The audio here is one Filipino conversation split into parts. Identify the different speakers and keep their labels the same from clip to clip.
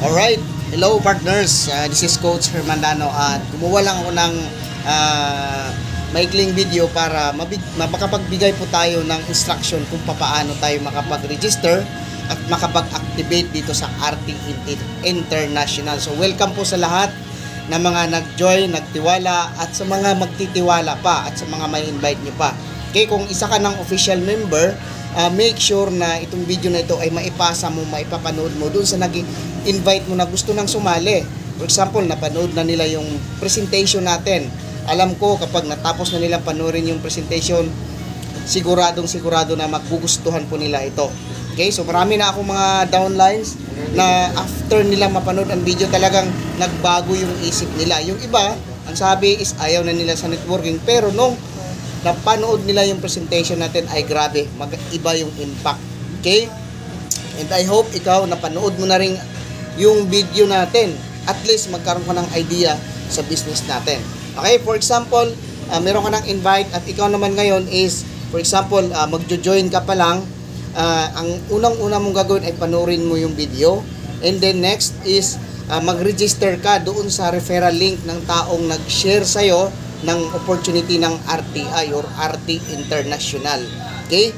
Speaker 1: Alright, hello partners, this is Coach Hermandano at gumawa lang ako ng maikling video para makapagbigay po tayo ng instruction kung paano tayo makapag-register at makapag-activate dito sa RT International. So welcome po sa lahat na mga nag-join, nagtiwala at sa mga magtitiwala pa at sa mga may invite nyo pa. Okay, kung isa ka ng official member, make sure na itong video na ito ay maipasa mo, maipapanood mo doon sa nag-invite mo na gusto nang sumali. For example, napanood na nila yung presentation natin. Alam ko kapag natapos na nilang panoorin yung presentation, sigurado na maggugustuhan po nila ito. Okay, so marami na akong mga downlines na after nilang mapanood ang video talagang nagbago yung isip nila. Yung iba, ang sabi is ayaw na nila sa networking, pero nung napanood nila yung presentation natin ay grabe, mag-iba yung impact. Okay? And I hope ikaw napanood mo na rin yung video natin. At least magkaroon ka ng idea sa business natin. Okay? For example, meron ka ng invite at ikaw naman ngayon is, for example, magjo-join ka pa lang. Ang unang-una mong gagawin ay panoorin mo yung video. And then next is mag-register ka doon sa referral link ng taong nag-share sa'yo ng opportunity ng RTI or RT International. Okay?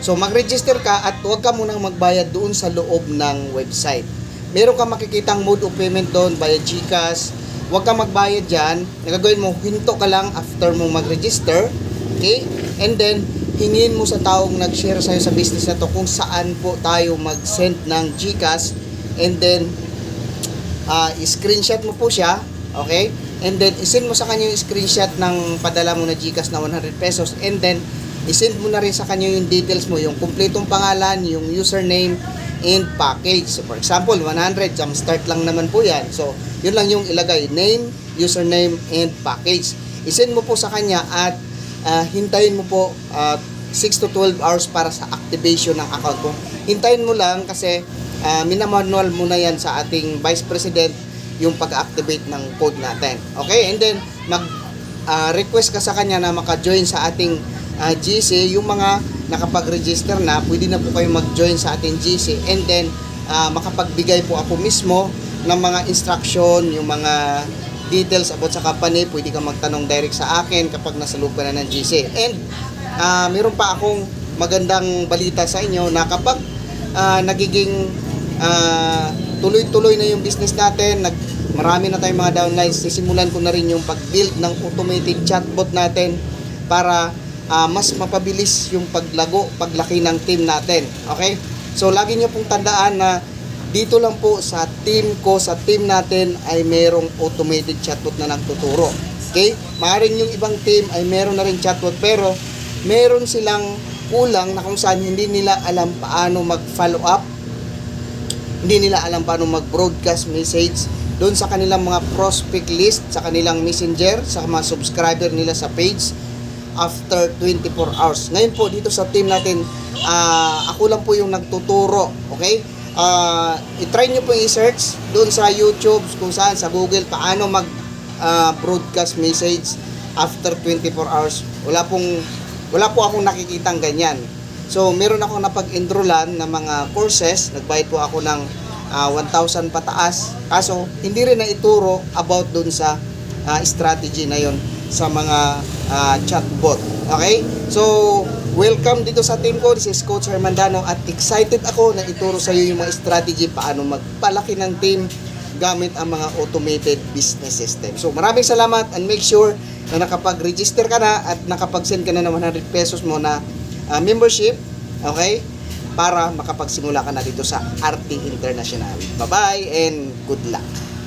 Speaker 1: So mag-register ka at huwag ka munang magbayad doon sa loob ng website. Meron ka makikitang mode of payment doon via GCash. Huwag ka magbayad dyan. Nagagawin mo, hinto ka lang after mo mag-register. Okay? And then, hingin mo sa taong nag-share sa'yo sa business na to kung saan po tayo mag-send ng GCash. And then, screenshot mo po siya. Okay? And then, isend mo sa kanya yung screenshot ng padala mo na GCash na 100 pesos. And then, isend mo na rin sa kanya yung details mo, yung kumpletong pangalan, yung username, and package. So, for example, 100, jumpstart lang naman po yan. So, yun lang yung ilagay, name, username, and package. Isend mo po sa kanya at hintayin mo po 6 to 12 hours para sa activation ng account mo. Hintayin mo lang kasi minamanual mo na yan sa ating Vice President yung pag-activate ng code natin. Okay? And then, mag-request ka sa kanya na maka-join sa ating GC. Yung mga nakapag-register na, pwede na po kayo mag-join sa ating GC. And then, makapagbigay po ako mismo ng mga instruction, yung mga details about sa company. Pwede ka magtanong direct sa akin kapag nasa loob ka na ng GC. And, meron pa akong magandang balita sa inyo na kapag nagiging tuloy-tuloy na yung business natin, marami na tayong mga downlines, sisimulan ko na rin yung pag-build ng automated chatbot natin para mas mapabilis yung paglaki ng team natin. Okay? So, lagi nyo pong tandaan na dito lang po sa team ko, sa team natin ay merong automated chatbot na nagtuturo. Okay? Maaaring yung ibang team ay meron na rin chatbot pero meron silang kulang na kung saan hindi nila alam paano mag-follow up, hindi nila alam paano mag-broadcast message doon sa kanilang mga prospect list, sa kanilang messenger, sa mga subscriber nila sa page after 24 hours. Ngayon po dito sa team natin, ako lang po yung nagtuturo. Okay? I-try nyo po i-search doon sa YouTube, kung saan, sa Google, paano mag-broadcast message after 24 hours. Wala po akong nakikitang ganyan. So, meron ako napag-enrollan ng mga courses. Nagbayad po ako ng 1,000 pataas. Kaso, hindi rin na ituro about dun sa strategy na yon sa mga chatbot. Okay? So, welcome dito sa team ko. This is Coach Hermandano at excited ako na ituro sa iyo yung mga strategy paano magpalaki ng team gamit ang mga automated business system. So, maraming salamat and make sure na nakapag-register ka na at nakapag-send ka na ng 100 pesos mo na membership, okay? Para makapagsimula ka na dito sa RT International. Bye-bye and good luck!